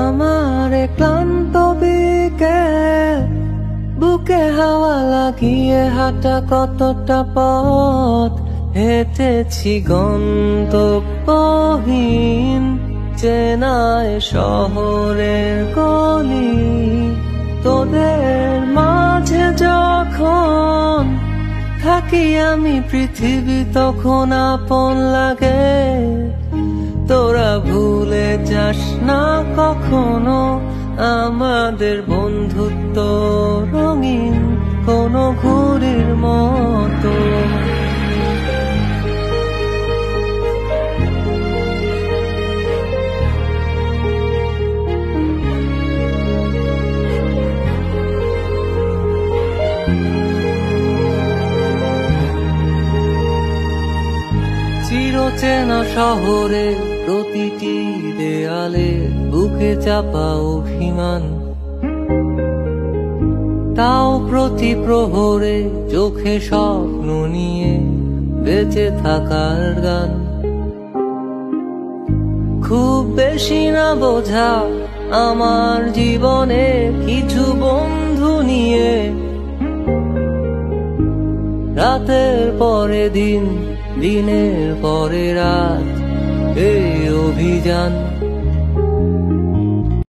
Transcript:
আমার ক্লান্ত বিকেল, বুকে হাওয়া লাগিয়ে হাঁটা কতটা পথ হেঁটেছি গন্তব্যহীন চেনায় শহরের গলি। তোদের মাঝে যখন থাকি আমি পৃথিবী তখন আপন লাগে। তোরা ভুলে যাস না কখনো আমাদের বন্ধুত্ব রঙিন কোনো ঘুড়ির মতো। চিরচেনা শহরে প্রতিটি দেয়ালে বুকে চাপা অভিমান, তাও প্রতি প্রহরে চোখে স্বপ্ন নিয়ে বেঁচে থাকার গান। খুব বেশি না বোঝা আমার জীবনে কিছু বন্ধু নিয়ে, রাতের পরে দিন, দিনের পরে রাত এই অভিযান।